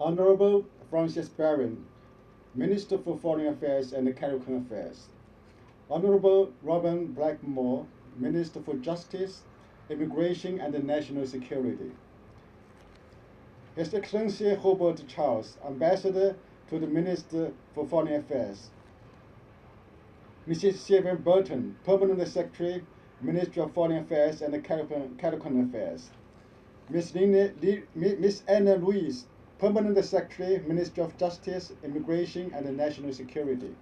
Honorable Francis Barron, Minister for Foreign Affairs and Caribbean Affairs. Honorable Robin Blackmore, Minister for Justice, Immigration and National Security. His Excellency Hubert Charles, Ambassador to the Minister for Foreign Affairs. Mrs. Sylvia Burton, Permanent Secretary, Ministry of Foreign Affairs and Caribbean Affairs. Miss Anna Louise, Permanent Secretary, Ministry of Justice, Immigration and National Security.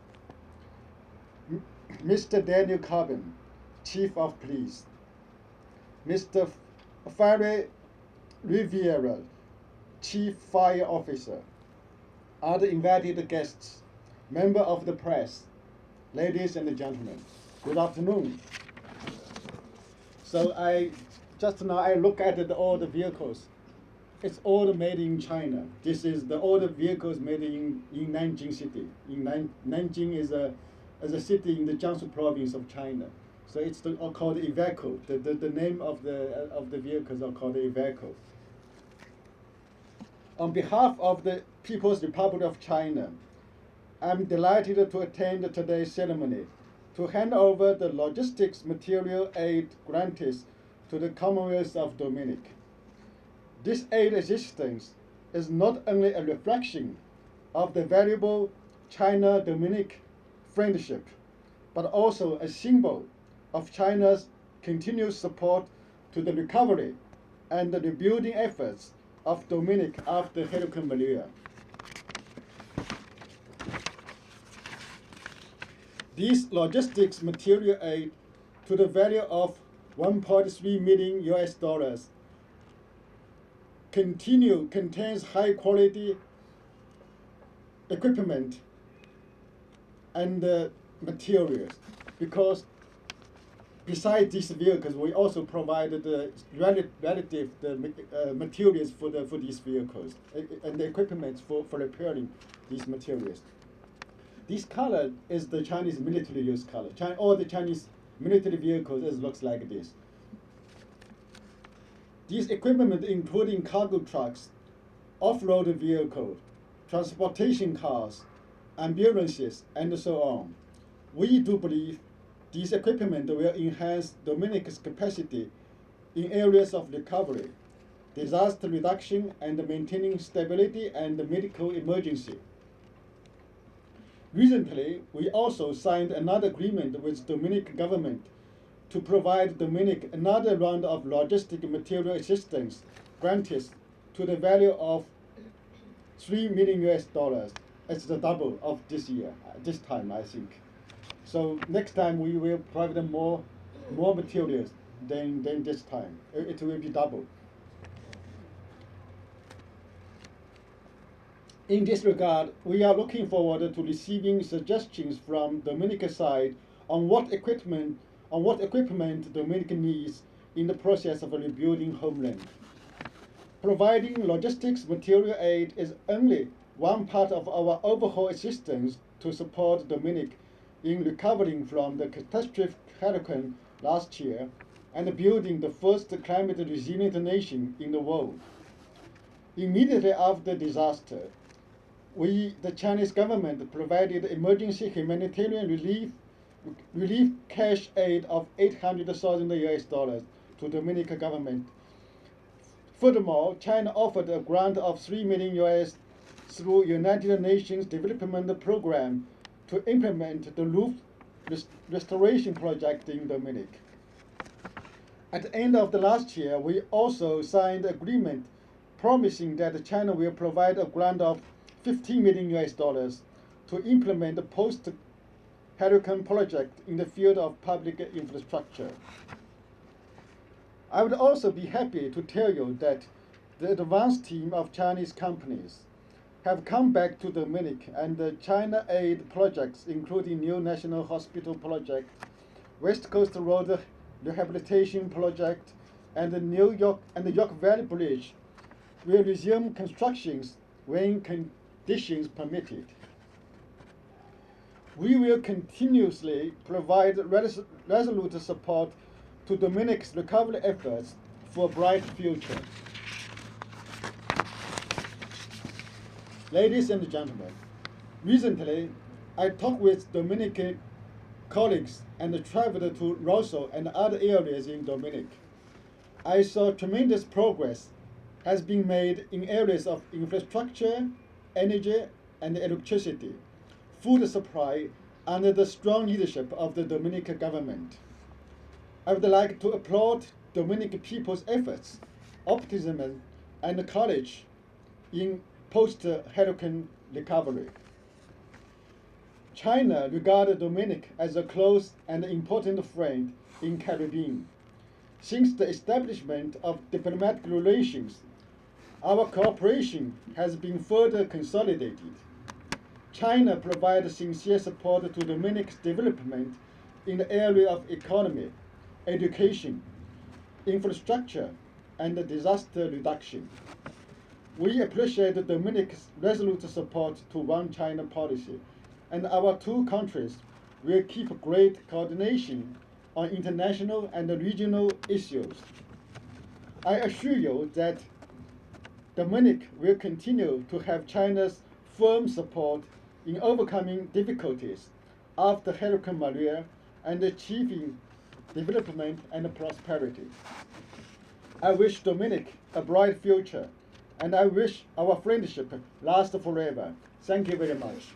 Mr. Daniel Carbon, Chief of Police. Mr. Fare Riviera, Chief Fire Officer. Other invited guests, member of the press, ladies and gentlemen, good afternoon. So I look at all the vehicles. It's all made in China. This is all the vehicles made in Nanjing city. Nanjing is a city in the Jiangsu province of China. So it's called Iveco. The name of the vehicles are called Iveco. On behalf of the People's Republic of China, I'm delighted to attend today's ceremony to hand over the logistics material aid grantees to the Commonwealth of Dominica. This aid assistance is not only a reflection of the valuable China-Dominic friendship, but also a symbol of China's continued support to the recovery and the rebuilding efforts of Dominica after Hurricane Maria. These logistics material aid to the value of 1.3 million US dollars contains high quality equipment and materials, because besides these vehicles, we also provided relative materials for these vehicles and the equipment for repairing these materials. This color is the Chinese military use color. All the Chinese military vehicles looks like this. These equipment including cargo trucks, off-road vehicles, transportation cars, ambulances, and so on. We do believe these equipment will enhance Dominica's capacity in areas of recovery, disaster reduction, and maintaining stability and medical emergency. Recently, we also signed another agreement with Dominican government to provide Dominica another round of logistic material assistance granted to the value of 3 million US dollars. It's the double of this year, this time I think. So next time we will provide them more materials than this time. It will be double. In this regard, we are looking forward to receiving suggestions from Dominica side on what equipment Dominica needs in the process of rebuilding homeland. Providing logistics material aid is only one part of our overall assistance to support Dominica in recovering from the catastrophic hurricane last year and building the first climate resilient nation in the world. Immediately after the disaster, the Chinese government provided emergency humanitarian relief cash aid of 800,000 US dollars to Dominican government. Furthermore, China offered a grant of 3 million US through United Nations Development Program to implement the roof restoration project in Dominica. At the end of the last year, we also signed an agreement promising that China will provide a grant of 15 million US dollars to implement the post-hurricane project in the field of public infrastructure. I would also be happy to tell you that the advanced team of Chinese companies have come back to Dominica, and the China aid projects, including new national hospital project, West Coast Road rehabilitation project, and the York Valley Bridge, will resume constructions when conditions permitted. We will continuously provide resolute support to Dominica's recovery efforts for a bright future. Ladies and gentlemen, recently I talked with Dominican colleagues and traveled to Rosso and other areas in Dominic. I saw tremendous progress has been made in areas of infrastructure, energy, and electricity, food supply under the strong leadership of the Dominican government. I would like to applaud Dominican people's efforts, optimism, and courage in post-hurricane recovery. China regarded Dominic as a close and important friend in Caribbean. Since the establishment of diplomatic relations, our cooperation has been further consolidated. China provides sincere support to Dominic's development in the area of economy, education, infrastructure, and disaster reduction. We appreciate Dominic's resolute support to One China policy, and our two countries will keep great coordination on international and regional issues. I assure you that Dominic will continue to have China's firm support in overcoming difficulties after Hurricane Maria and achieving development and prosperity. I wish Dominic a bright future, and I wish our friendship lasts forever. Thank you very much.